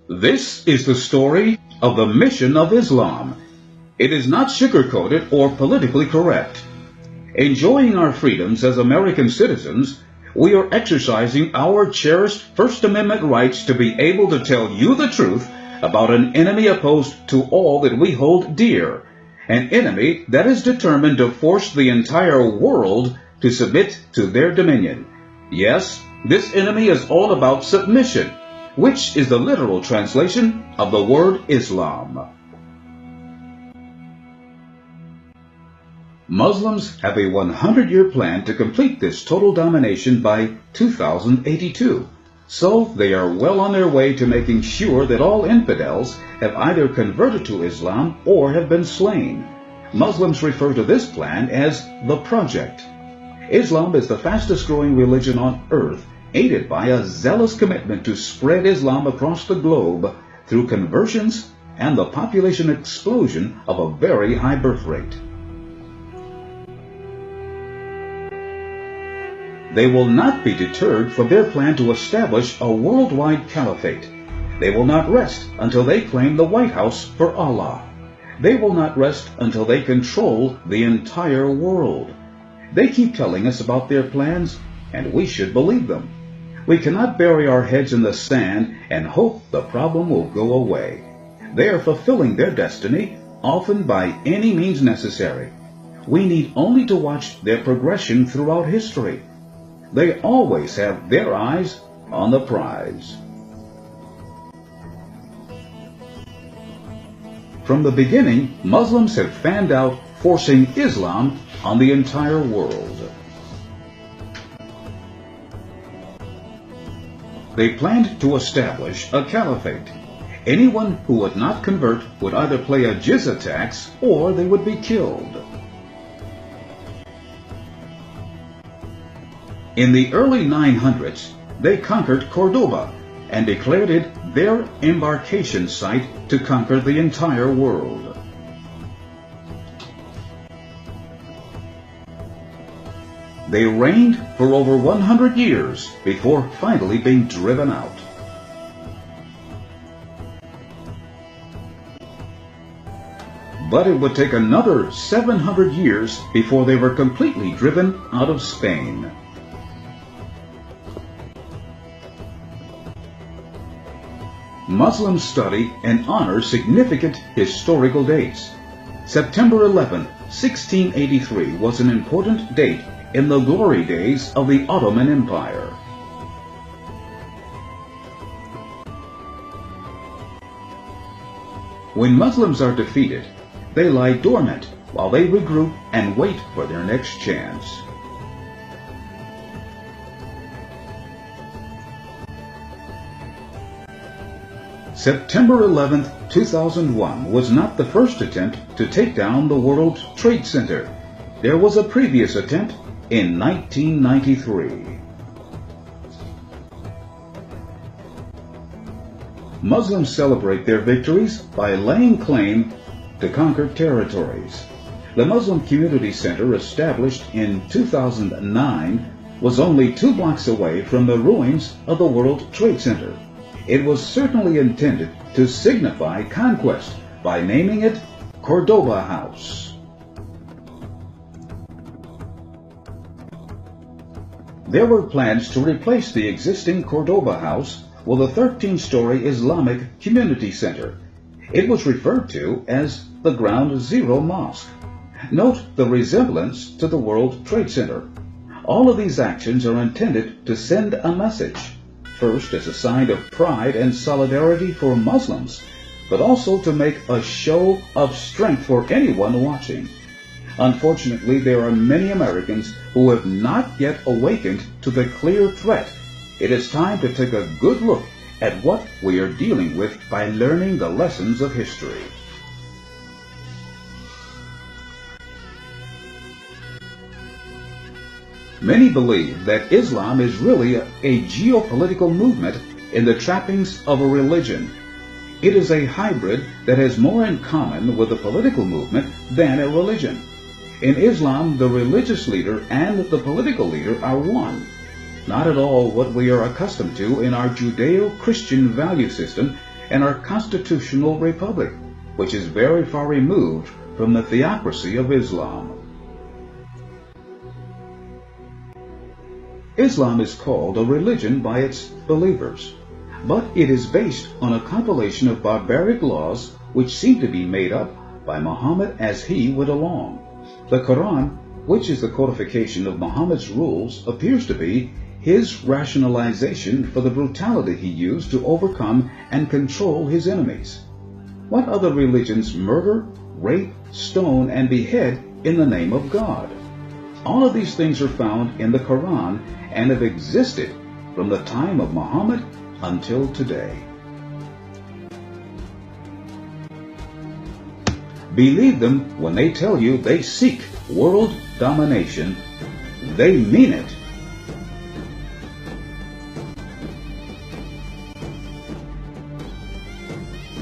This is the story of the mission of Islam. It is not sugar-coated or politically correct. Enjoying our freedoms as American citizens, we are exercising our cherished First Amendment rights to be able to tell you the truth about an enemy opposed to all that we hold dear, an enemy that is determined to force the entire world to submit to their dominion. Yes, this enemy is all about submission, which is the literal translation of the word Islam. Muslims have a 100-year plan to complete this total domination by 2082, so they are well on their way to making sure that all infidels have either converted to Islam or have been slain. Muslims refer to this plan as the Project. Islam is the fastest growing religion on earth, aided by a zealous commitment to spread Islam across the globe through conversions and the population explosion of a very high birth rate. They will not be deterred from their plan to establish a worldwide caliphate. They will not rest until they claim the White House for Allah. They will not rest until they control the entire world. They keep telling us about their plans, and we should believe them. We cannot bury our heads in the sand and hope the problem will go away. They are fulfilling their destiny, often by any means necessary. We need only to watch their progression throughout history. They always have their eyes on the prize. From the beginning, Muslims have fanned out forcing Islam on the entire world. They planned to establish a caliphate. Anyone who would not convert would either pay a jizya tax or they would be killed. In the early 900s, they conquered Cordoba and declared it their embarkation site to conquer the entire world. They reigned for over 100 years before finally being driven out. But it would take another 700 years before they were completely driven out of Spain. Muslims study and honor significant historical dates. September 11, 1683 was an important date in the glory days of the Ottoman Empire. When Muslims are defeated, they lie dormant while they regroup and wait for their next chance. September 11, 2001 was not the first attempt to take down the World Trade Center. There was a previous attempt in 1993. Muslims celebrate their victories by laying claim to conquered territories. The Muslim Community Center, established in 2009, was only 2 blocks away from the ruins of the World Trade Center. It was certainly intended to signify conquest by naming it Cordoba House. There were plans to replace the existing Cordoba House with a 13-story Islamic Community Center. It was referred to as the Ground Zero Mosque. Note the resemblance to the World Trade Center. All of these actions are intended to send a message, first as a sign of pride and solidarity for Muslims, but also to make a show of strength for anyone watching. Unfortunately, there are many Americans who have not yet awakened to the clear threat. It is time to take a good look at what we are dealing with by learning the lessons of history. Many believe that Islam is really a geopolitical movement in the trappings of a religion. It is a hybrid that has more in common with a political movement than a religion. In Islam, the religious leader and the political leader are one. Not at all what we are accustomed to in our Judeo-Christian value system, and our constitutional republic, which is very far removed from the theocracy of Islam. Islam is called a religion by its believers, but it is based on a compilation of barbaric laws which seem to be made up by Muhammad as he went along. The Quran, which is the codification of Muhammad's rules, appears to be his rationalization for the brutality he used to overcome and control his enemies. What other religions murder, rape, stone, and behead in the name of God? All of these things are found in the Quran and have existed from the time of Muhammad until today. Believe them when they tell you they seek world domination. They mean it.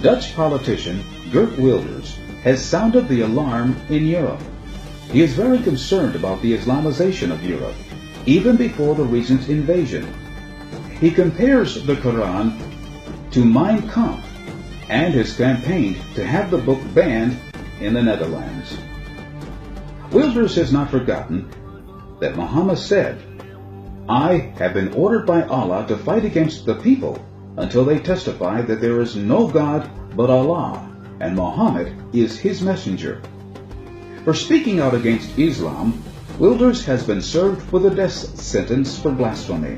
Dutch politician Geert Wilders has sounded the alarm in Europe. He is very concerned about the Islamization of Europe, even before the recent invasion. He compares the Quran to Mein Kampf and has campaigned to have the book banned in the Netherlands. Wilders has not forgotten that Muhammad said, "I have been ordered by Allah to fight against the people until they testify that there is no God but Allah, and Muhammad is his messenger." For speaking out against Islam, Wilders has been served with a death sentence for blasphemy.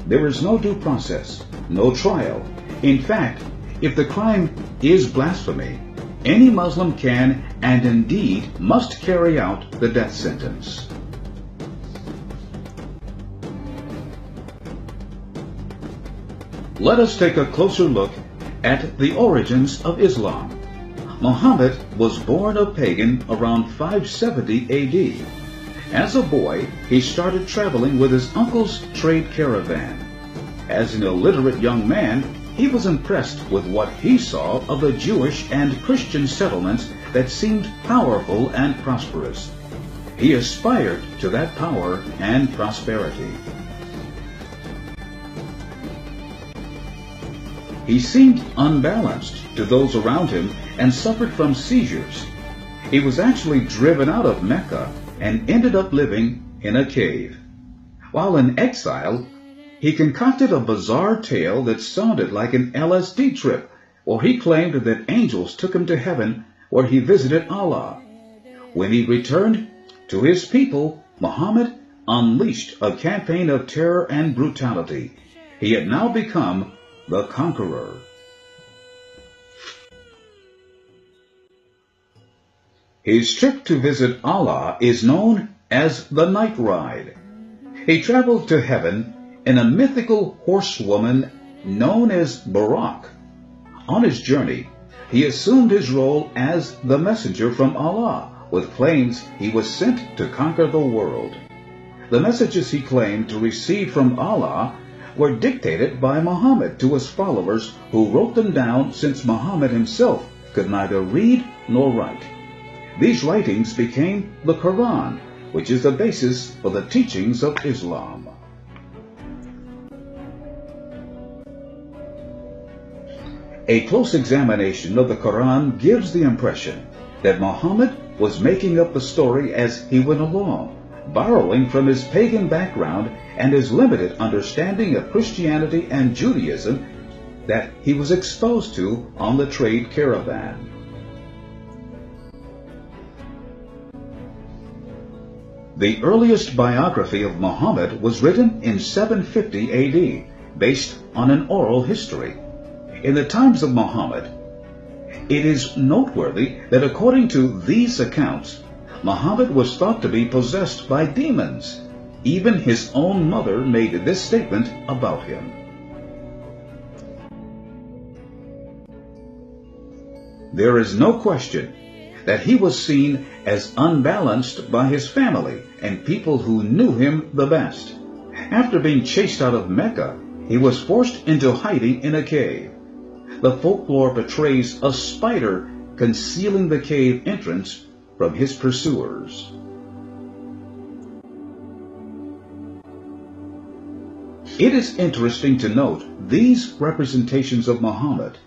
There is no due process, no trial. In fact, if the crime is blasphemy, any Muslim can and indeed must carry out the death sentence. Let us take a closer look at the origins of Islam. Muhammad was born a pagan around 570 AD. As a boy, he started traveling with his uncle's trade caravan. As an illiterate young man, he was impressed with what he saw of the Jewish and Christian settlements that seemed powerful and prosperous. He aspired to that power and prosperity. He seemed unbalanced to those around him and suffered from seizures. He was actually driven out of Mecca and ended up living in a cave. While in exile, he concocted a bizarre tale that sounded like an LSD trip, where he claimed that angels took him to heaven where he visited Allah. When he returned to his people, Muhammad unleashed a campaign of terror and brutality. He had now become the conqueror. His trip to visit Allah is known as the night ride. He traveled to heaven in a mythical horsewoman known as Barak. On his journey, he assumed his role as the messenger from Allah, with claims he was sent to conquer the world. The messages he claimed to receive from Allah were dictated by Muhammad to his followers, who wrote them down since Muhammad himself could neither read nor write. These writings became the Quran, which is the basis for the teachings of Islam. A close examination of the Quran gives the impression that Muhammad was making up the story as he went along, borrowing from his pagan background and his limited understanding of Christianity and Judaism that he was exposed to on the trade caravan. The earliest biography of Muhammad was written in 750 AD, based on an oral history. In the times of Muhammad, it is noteworthy that according to these accounts, Muhammad was thought to be possessed by demons. Even his own mother made this statement about him. There is no question that he was seen as unbalanced by his family and people who knew him the best. After being chased out of Mecca, he was forced into hiding in a cave. The folklore portrays a spider concealing the cave entrance from his pursuers. It is interesting to note these representations of Muhammad.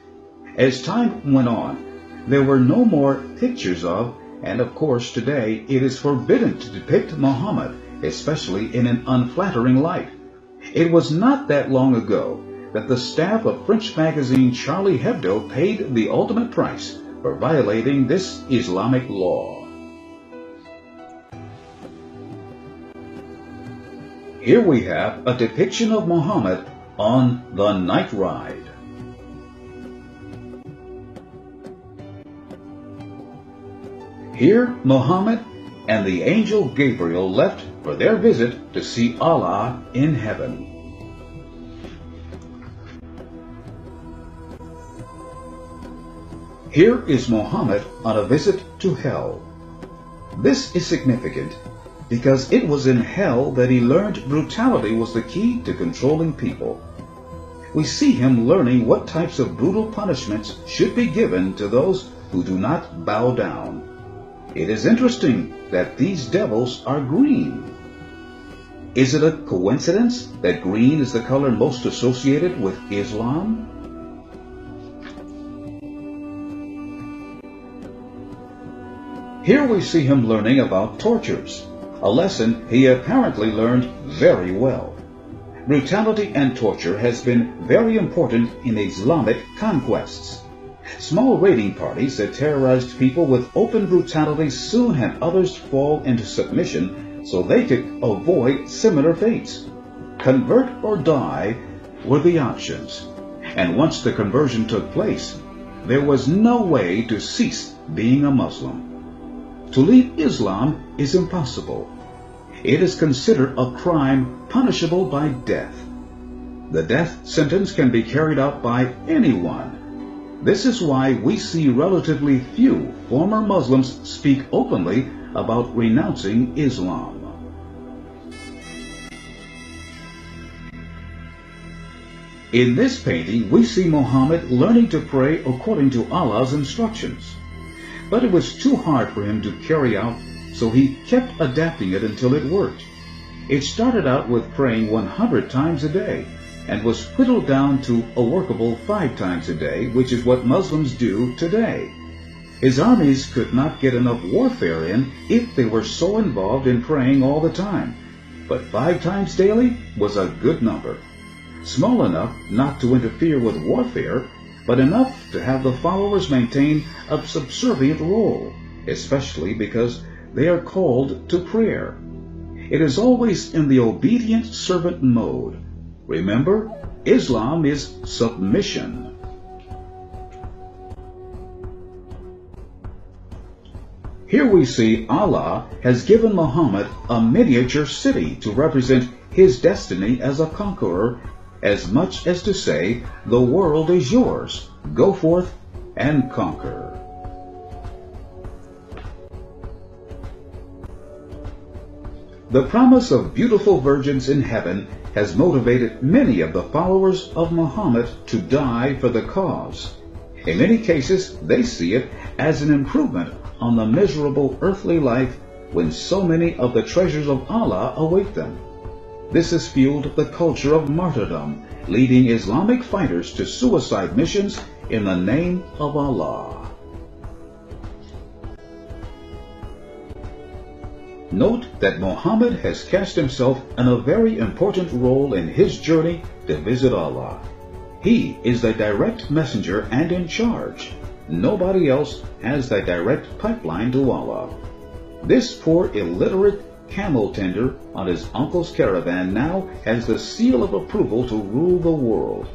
As time went on, there were no more pictures of, and of course today it is forbidden to depict Muhammad, especially in an unflattering light. It was not that long ago that the staff of French magazine Charlie Hebdo paid the ultimate price for violating this Islamic law. Here we have a depiction of Muhammad on the night ride. Here, Muhammad and the angel Gabriel left for their visit to see Allah in heaven. Here is Muhammad on a visit to hell. This is significant because it was in hell that he learned brutality was the key to controlling people. We see him learning what types of brutal punishments should be given to those who do not bow down. It is interesting that these devils are green. Is it a coincidence that green is the color most associated with Islam? Here we see him learning about tortures, a lesson he apparently learned very well. Brutality and torture has been very important in Islamic conquests. Small raiding parties that terrorized people with open brutality soon had others fall into submission so they could avoid similar fates. Convert or die were the options, and once the conversion took place, there was no way to cease being a Muslim. To leave Islam is impossible. It is considered a crime punishable by death. The death sentence can be carried out by anyone. This is why we see relatively few former Muslims speak openly about renouncing Islam. In this painting, we see Muhammad learning to pray according to Allah's instructions. But it was too hard for him to carry out, so he kept adapting it until it worked. It started out with praying 100 times a day, and was whittled down to a workable 5 times a day, which is what Muslims do today. His armies could not get enough warfare in if they were so involved in praying all the time, but 5 times daily was a good number. Small enough not to interfere with warfare, but enough to have the followers maintain a subservient role, especially because they are called to prayer. It is always in the obedient servant mode. Remember, Islam is submission. Here we see Allah has given Muhammad a miniature city to represent his destiny as a conqueror, as much as to say, the world is yours, go forth and conquer. The promise of beautiful virgins in heaven has motivated many of the followers of Muhammad to die for the cause. In many cases, they see it as an improvement on the miserable earthly life when so many of the treasures of Allah await them. This has fueled the culture of martyrdom, leading Islamic fighters to suicide missions in the name of Allah. Note that Muhammad has cast himself in a very important role in his journey to visit Allah. He is the direct messenger and in charge. Nobody else has the direct pipeline to Allah. This poor illiterate camel tender on his uncle's caravan now has the seal of approval to rule the world.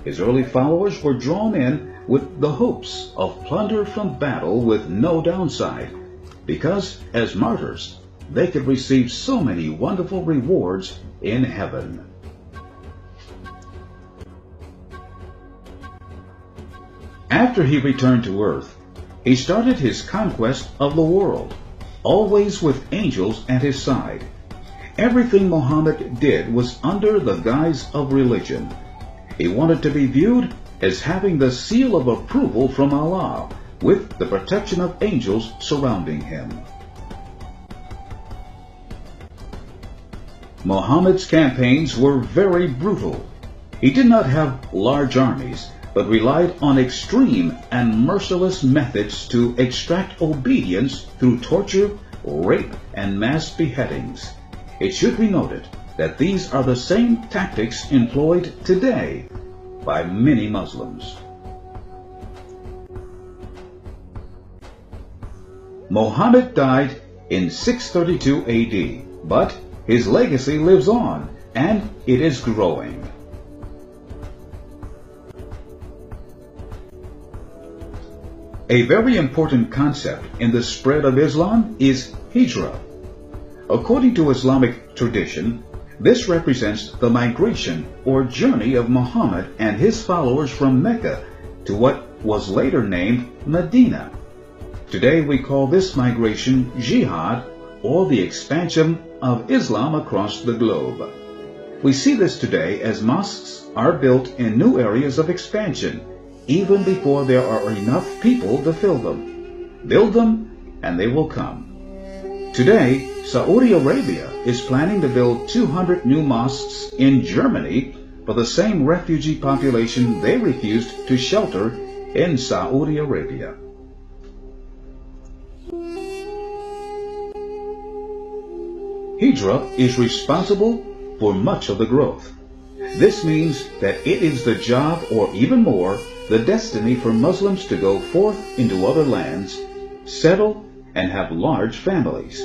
His early followers were drawn in with the hopes of plunder from battle with no downside, because as martyrs they could receive so many wonderful rewards in heaven. After he returned to earth, he started his conquest of the world, always with angels at his side. Everything Muhammad did was under the guise of religion. He wanted to be viewed as having the seal of approval from Allah, with the protection of angels surrounding him. Muhammad's campaigns were very brutal. He did not have large armies, but relied on extreme and merciless methods to extract obedience through torture, rape, and mass beheadings. It should be noted that these are the same tactics employed today by many Muslims. Muhammad died in 632 AD, but his legacy lives on, and it is growing. A very important concept in the spread of Islam is hijrah. According to Islamic tradition, this represents the migration or journey of Muhammad and his followers from Mecca to what was later named Medina. Today we call this migration jihad, or the expansion of Islam across the globe. We see this today as mosques are built in new areas of expansion, even before there are enough people to fill them. Build them and they will come. Today, Saudi Arabia is planning to build 200 new mosques in Germany for the same refugee population they refused to shelter in Saudi Arabia. Hijrah is responsible for much of the growth. This means that it is the job, or even more, the destiny for Muslims to go forth into other lands, settle, and have large families.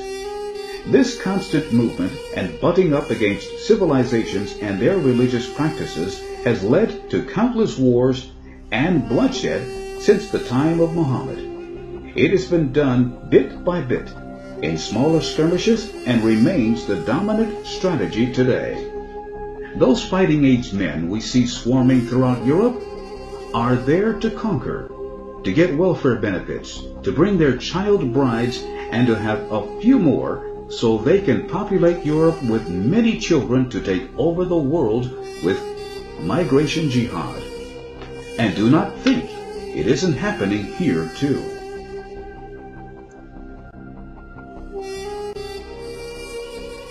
This constant movement and butting up against civilizations and their religious practices has led to countless wars and bloodshed since the time of Muhammad. It has been done bit by bit in smaller skirmishes and remains the dominant strategy today. Those fighting-age men we see swarming throughout Europe are there to conquer, to get welfare benefits, to bring their child brides, and to have a few more so they can populate Europe with many children to take over the world with migration jihad. And do not think it isn't happening here too.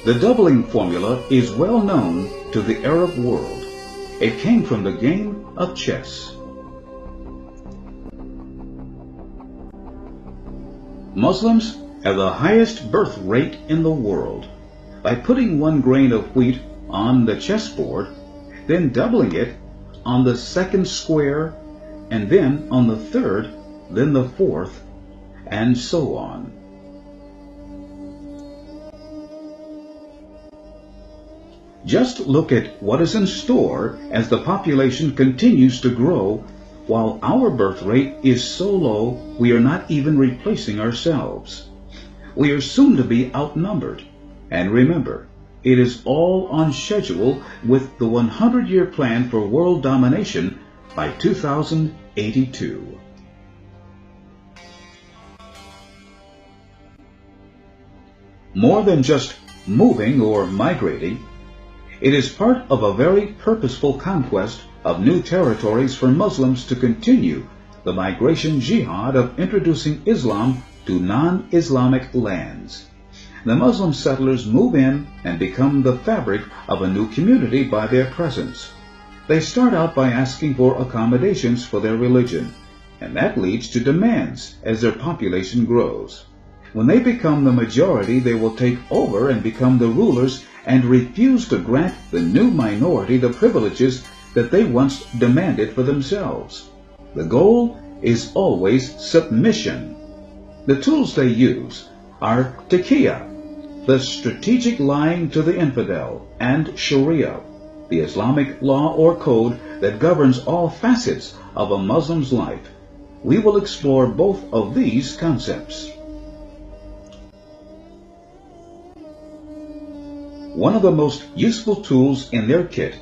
The doubling formula is well known to the Arab world. It came from the game of chess. Muslims have the highest birth rate in the world. By putting 1 grain of wheat on the chessboard, then doubling it on the second square, and then on the third, then the fourth, and so on. Just look at what is in store as the population continues to grow, while our birth rate is so low we are not even replacing ourselves. We are soon to be outnumbered. And remember, it is all on schedule with the 100-year plan for world domination by 2082. More than just moving or migrating, it is part of a very purposeful conquest of new territories for Muslims to continue the migration jihad of introducing Islam to non-Islamic lands. The Muslim settlers move in and become the fabric of a new community by their presence. They start out by asking for accommodations for their religion, and that leads to demands as their population grows. When they become the majority, they will take over and become the rulers and refuse to grant the new minority the privileges that they once demanded for themselves. The goal is always submission. The tools they use are taqiyya, the strategic lying to the infidel, and Sharia, the Islamic law or code that governs all facets of a Muslim's life. We will explore both of these concepts. One of the most useful tools in their kit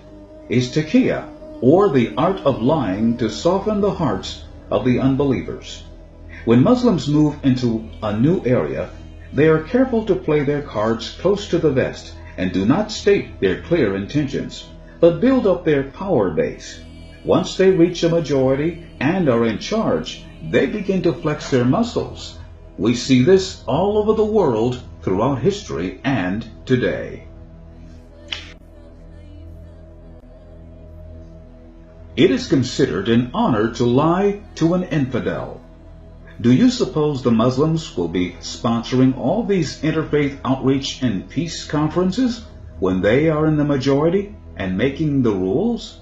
is taqiyya, or the art of lying to soften the hearts of the unbelievers. When Muslims move into a new area, they are careful to play their cards close to the vest and do not state their clear intentions, but build up their power base. Once they reach a majority and are in charge, they begin to flex their muscles. We see this all over the world throughout history and today. It is considered an honor to lie to an infidel. Do you suppose the Muslims will be sponsoring all these interfaith outreach and peace conferences when they are in the majority and making the rules?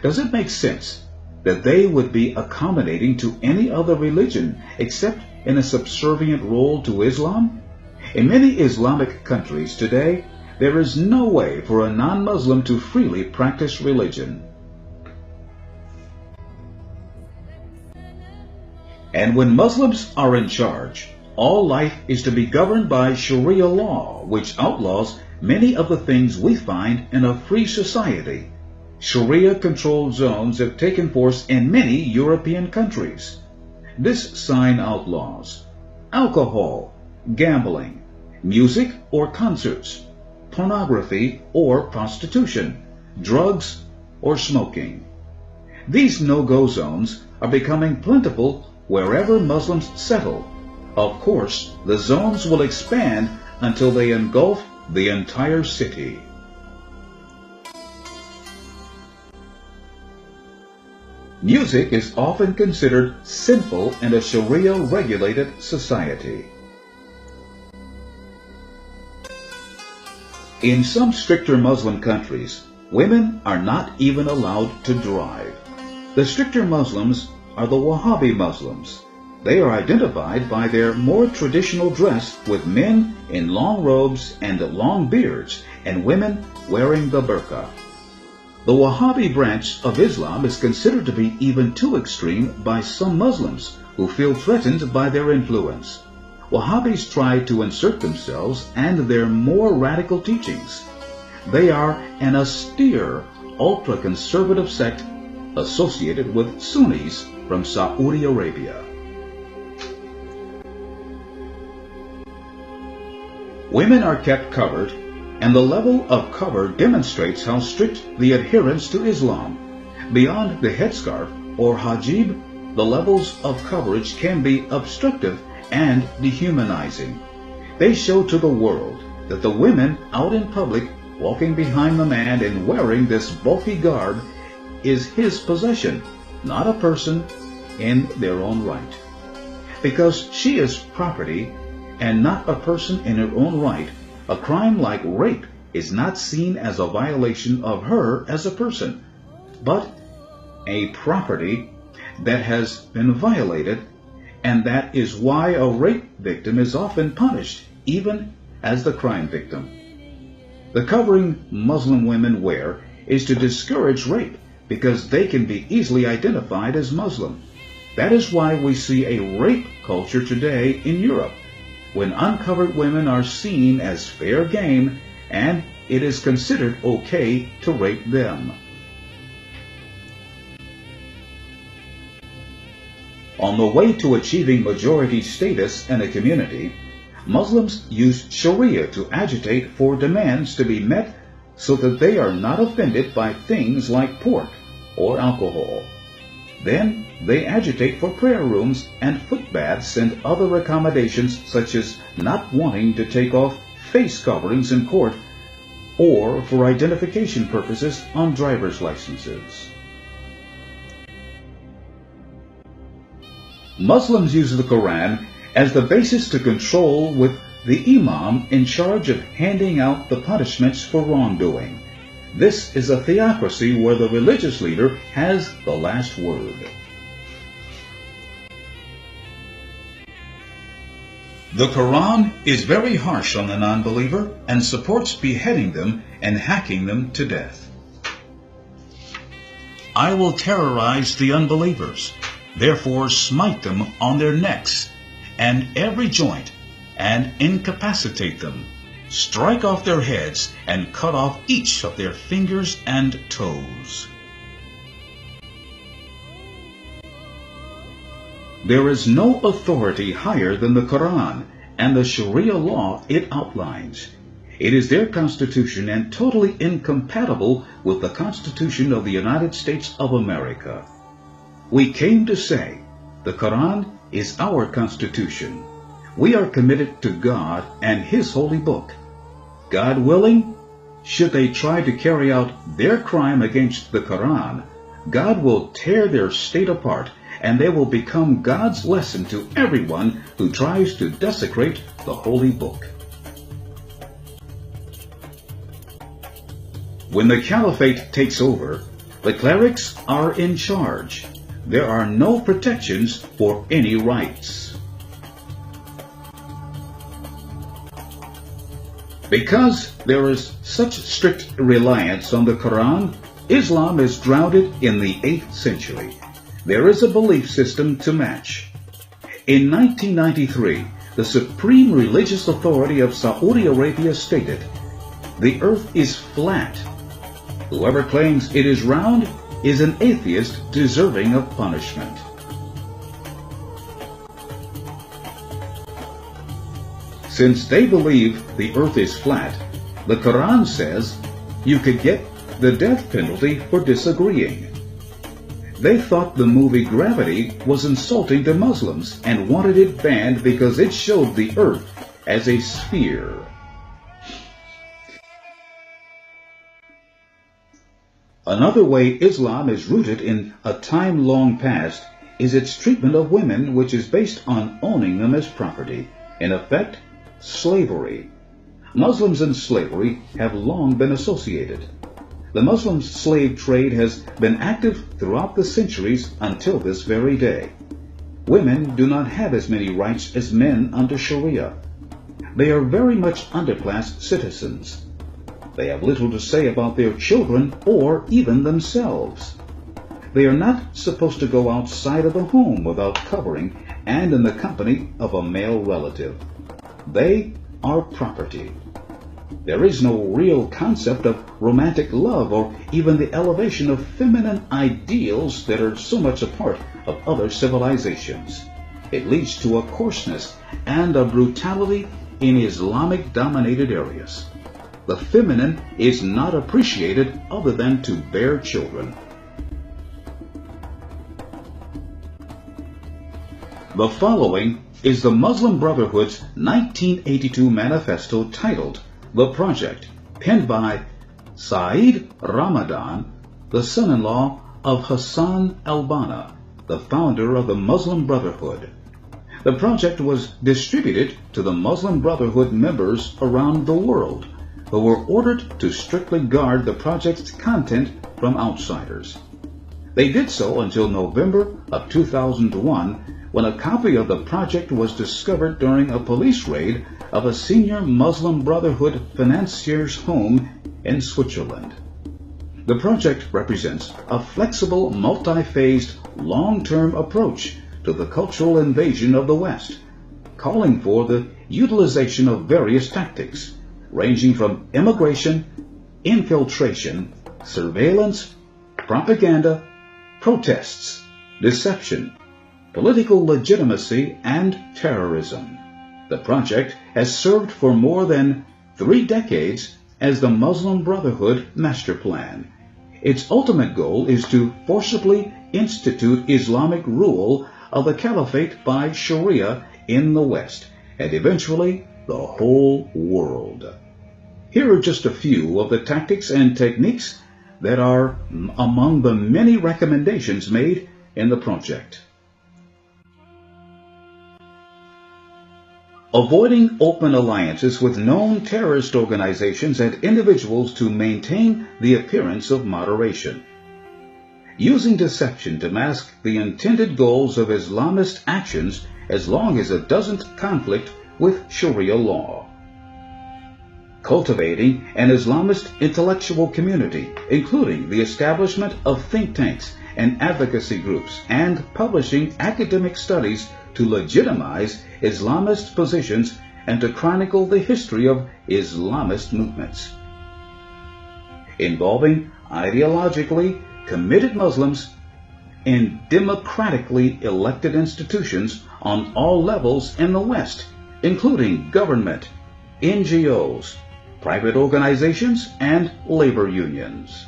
Does it make sense that they would be accommodating to any other religion except in a subservient role to Islam? In many Islamic countries today, there is no way for a non-Muslim to freely practice religion. And when Muslims are in charge, all life is to be governed by Sharia law, which outlaws many of the things we find in a free society. Sharia-controlled zones have taken force in many European countries. This sign outlaws alcohol, gambling, music or concerts, pornography or prostitution, drugs or smoking. These no-go zones are becoming plentiful wherever Muslims settle. Of course, the zones will expand until they engulf the entire city. Music is often considered sinful in a Sharia-regulated society. In some stricter Muslim countries, women are not even allowed to drive. The stricter Muslims are the Wahhabi Muslims. They are identified by their more traditional dress, with men in long robes and long beards, and women wearing the burqa. The Wahhabi branch of Islam is considered to be even too extreme by some Muslims who feel threatened by their influence. Wahhabis try to insert themselves and their more radical teachings. They are an austere, ultra-conservative sect associated with Sunnis from Saudi Arabia. Women are kept covered, and the level of cover demonstrates how strict the adherence to Islam. Beyond the headscarf or hijab, the levels of coverage can be obstructive and dehumanizing. They show to the world that the women out in public walking behind the man and wearing this bulky garb is his possession, not a person in their own right. Because she is property and not a person in her own right, a crime like rape is not seen as a violation of her as a person, but a property that has been violated, and that is why a rape victim is often punished, even as the crime victim. The covering Muslim women wear is to discourage rape, because they can be easily identified as Muslim. That is why we see a rape culture today in Europe, when uncovered women are seen as fair game and it is considered okay to rape them. On the way to achieving majority status in a community, Muslims use Sharia to agitate for demands to be met so that they are not offended by things like pork or alcohol. Then they agitate for prayer rooms and foot baths and other accommodations, such as not wanting to take off face coverings in court or for identification purposes on driver's licenses. Muslims use the Quran as the basis to control, with the imam in charge of handing out the punishments for wrongdoing. This is a theocracy where the religious leader has the last word. The Quran is very harsh on the non-believer and supports beheading them and hacking them to death. I will terrorize the unbelievers, therefore smite them on their necks and every joint, and incapacitate them, strike off their heads, and cut off each of their fingers and toes. There is no authority higher than the Quran and the Sharia law it outlines. It is their constitution and totally incompatible with the Constitution of the United States of America. We came to say the Quran is our constitution. We are committed to God and His holy book. God willing, should they try to carry out their crime against the Quran, God will tear their state apart, and they will become God's lesson to everyone who tries to desecrate the holy book. When the caliphate takes over, the clerics are in charge. There are no protections for any rights. Because there is such strict reliance on the Quran, Islam is grounded in the 8th century. There is a belief system to match. In 1993, the supreme religious authority of Saudi Arabia stated, "The earth is flat. Whoever claims it is round is an atheist deserving of punishment." Since they believe the earth is flat, the Quran says you could get the death penalty for disagreeing. They thought the movie Gravity was insulting to Muslims and wanted it banned because it showed the earth as a sphere. Another way Islam is rooted in a time long past is its treatment of women, which is based on owning them as property. In effect, slavery. Muslims and slavery have long been associated. The Muslim slave trade has been active throughout the centuries until this very day. Women do not have as many rights as men under Sharia. They are very much underclass citizens. They have little to say about their children or even themselves. They are not supposed to go outside of the home without covering and in the company of a male relative. They are property. There is no real concept of romantic love or even the elevation of feminine ideals that are so much a part of other civilizations. It leads to a coarseness and a brutality in Islamic-dominated areas. The feminine is not appreciated other than to bear children. The following is the Muslim Brotherhood's 1982 manifesto titled The Project, penned by Saeed Ramadan, the son-in-law of Hassan al-Banna, the founder of the Muslim Brotherhood. The project was distributed to the Muslim Brotherhood members around the world, who were ordered to strictly guard the project's content from outsiders. They did so until November of 2001, when a copy of the project was discovered during a police raid of a senior Muslim Brotherhood financier's home in Switzerland. The project represents a flexible, multi-phased, long-term approach to the cultural invasion of the West, calling for the utilization of various tactics, ranging from immigration, infiltration, surveillance, propaganda, protests, deception, political legitimacy, and terrorism. The project has served for more than 3 decades as the Muslim Brotherhood Master Plan. Its ultimate goal is to forcibly institute Islamic rule of the Caliphate by Sharia in the West, and eventually the whole world. Here are just a few of the tactics and techniques that are among the many recommendations made in the project. Avoiding open alliances with known terrorist organizations and individuals to maintain the appearance of moderation. Using deception to mask the intended goals of Islamist actions as long as it doesn't conflict with Sharia law. Cultivating an Islamist intellectual community, including the establishment of think tanks and advocacy groups, and publishing academic studies to legitimize Islamist positions and to chronicle the history of Islamist movements. Involving ideologically committed Muslims in democratically elected institutions on all levels in the West, including government, NGOs, private organizations, and labor unions.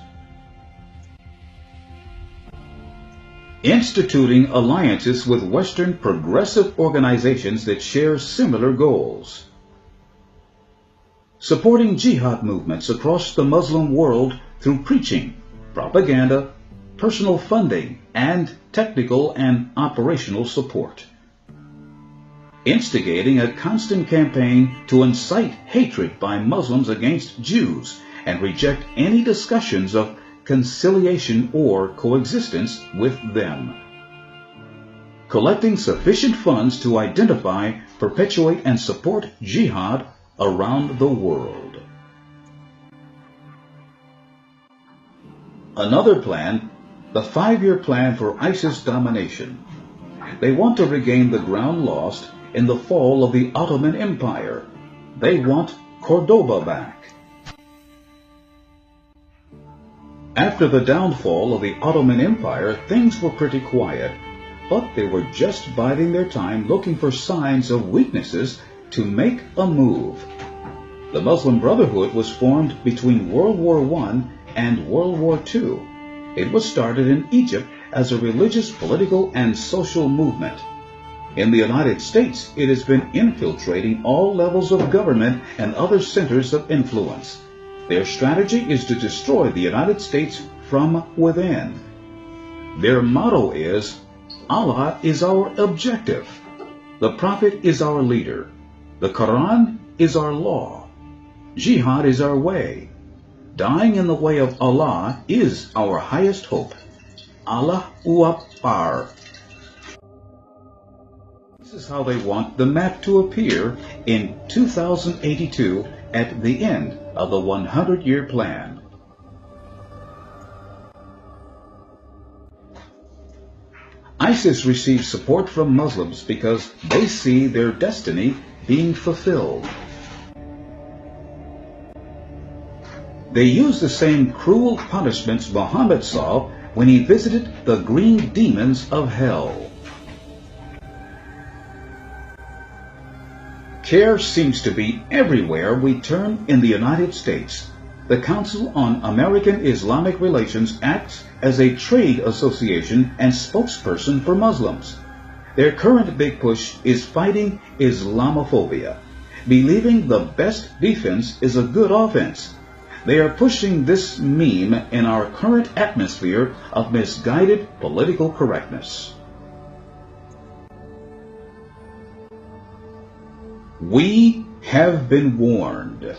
Instituting alliances with Western progressive organizations that share similar goals. Supporting jihad movements across the Muslim world through preaching, propaganda, personal funding and technical and operational support. Instigating a constant campaign to incite hatred by Muslims against Jews and reject any discussions of conciliation or coexistence with them. Collecting sufficient funds to identify, perpetuate, and support jihad around the world. Another plan, the 5-year plan for ISIS domination. They want to regain the ground lost in the fall of the Ottoman Empire. They want Cordoba back. After the downfall of the Ottoman Empire, things were pretty quiet, but they were just biding their time looking for signs of weaknesses to make a move. The Muslim Brotherhood was formed between World War I and World War II. It was started in Egypt as a religious, political, and social movement. In the United States, it has been infiltrating all levels of government and other centers of influence. Their strategy is to destroy the United States from within. Their motto is, Allah is our objective. The Prophet is our leader. The Quran is our law. Jihad is our way. Dying in the way of Allah is our highest hope. Allahu Akbar. This is how they want the map to appear in 2082 at the end of the 100-year plan. ISIS receives support from Muslims because they see their destiny being fulfilled. They use the same cruel punishments Muhammad saw when he visited the green demons of hell. Care seems to be everywhere we turn in the United States. The Council on American Islamic Relations acts as a trade association and spokesperson for Muslims. Their current big push is fighting Islamophobia, believing the best defense is a good offense. They are pushing this meme in our current atmosphere of misguided political correctness. We have been warned.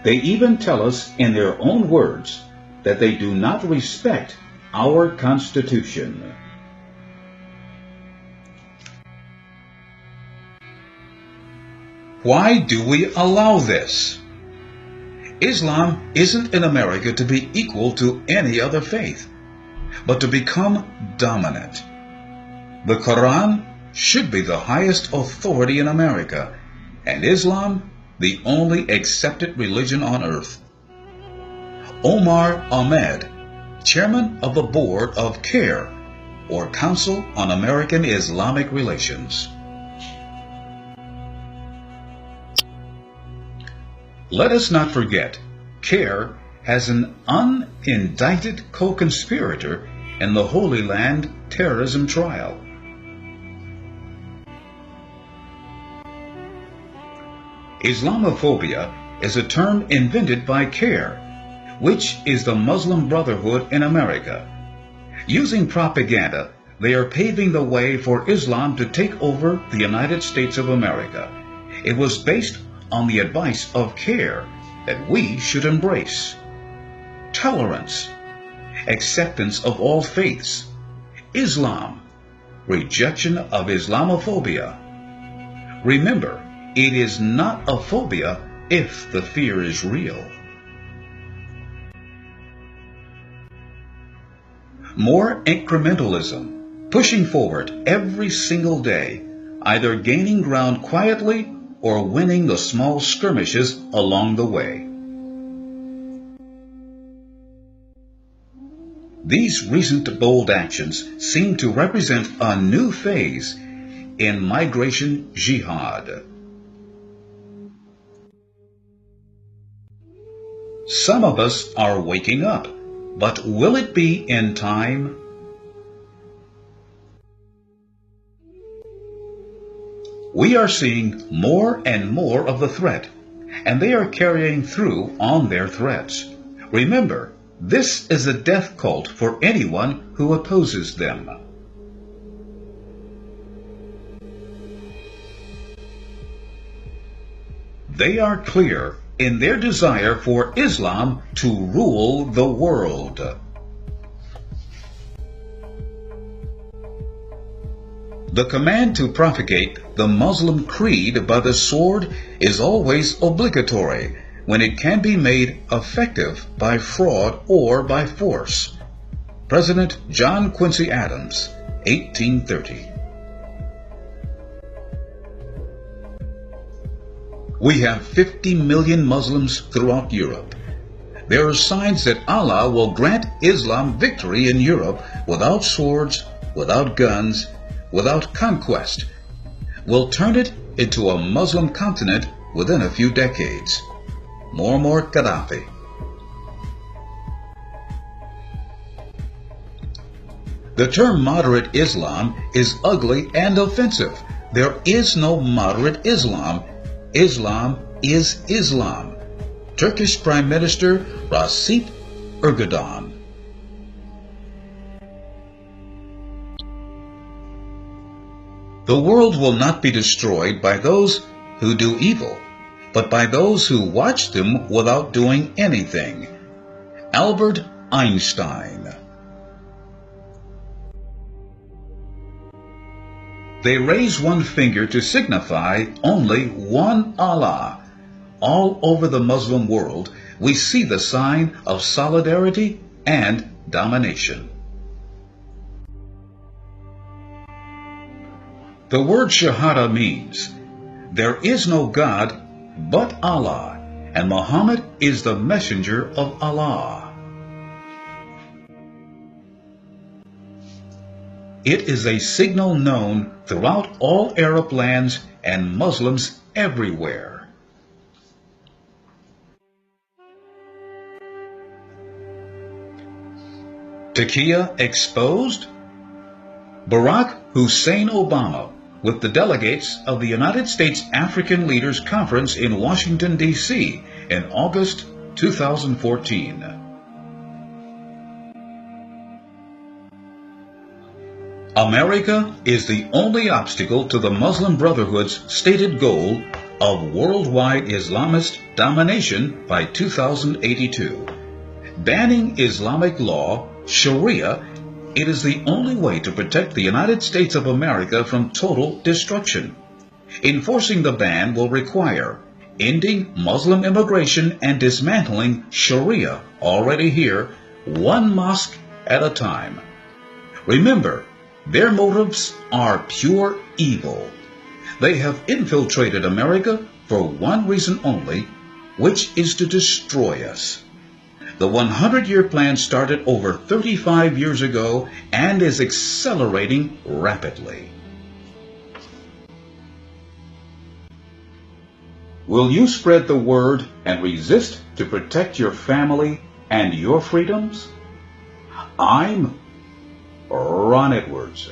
They even tell us in their own words that they do not respect our Constitution. Why do we allow this? Islam isn't in America to be equal to any other faith, but to become dominant. The Quran should be the highest authority in America, and Islam the only accepted religion on earth. Omar Ahmed, chairman of the board of CARE, or Council on American Islamic Relations. Let us not forget, CARE has an unindicted co-conspirator in the Holy Land terrorism trial. Islamophobia is a term invented by CARE, which is the Muslim Brotherhood in America. Using propaganda, they are paving the way for Islam to take over the United States of America. It was based on the advice of CARE that we should embrace tolerance, acceptance of all faiths, Islam, rejection of Islamophobia. Remember, it is not a phobia if the fear is real. More incrementalism, pushing forward every single day, either gaining ground quietly or winning the small skirmishes along the way. These recent bold actions seem to represent a new phase in migration jihad. Some of us are waking up, but will it be in time? We are seeing more and more of the threat, and they are carrying through on their threats. Remember, this is a death cult for anyone who opposes them. They are clear in their desire for Islam to rule the world. The command to propagate the Muslim creed by the sword is always obligatory when it can be made effective by fraud or by force. President John Quincy Adams, 1830. We have 50 million Muslims throughout Europe. There are signs that Allah will grant Islam victory in Europe without swords, without guns, without conquest. Will turn it into a Muslim continent within a few decades. Muammar Gaddafi. The term moderate Islam is ugly and offensive. There is no moderate Islam. Islam is Islam. Turkish Prime Minister Recep Erdogan. The world will not be destroyed by those who do evil, but by those who watch them without doing anything. Albert Einstein. They raise one finger to signify only one Allah. All over the Muslim world, we see the sign of solidarity and domination. The word Shahada means, there is no God but Allah, and Muhammad is the messenger of Allah. It is a signal known throughout all Arab lands and Muslims everywhere. Taqiyya exposed? Barack Hussein Obama, with the delegates of the United States African Leaders Conference in Washington, D.C. in August 2014. America is the only obstacle to the Muslim Brotherhood's stated goal of worldwide Islamist domination by 2082. Banning Islamic law, Sharia, it is the only way to protect the United States of America from total destruction. Enforcing the ban will require ending Muslim immigration and dismantling Sharia, already here, one mosque at a time. Remember, their motives are pure evil. They have infiltrated America for one reason only, which is to destroy us. The 100-year plan started over 35 years ago and is accelerating rapidly. Will you spread the word and resist to protect your family and your freedoms? I'm Ron Edwards.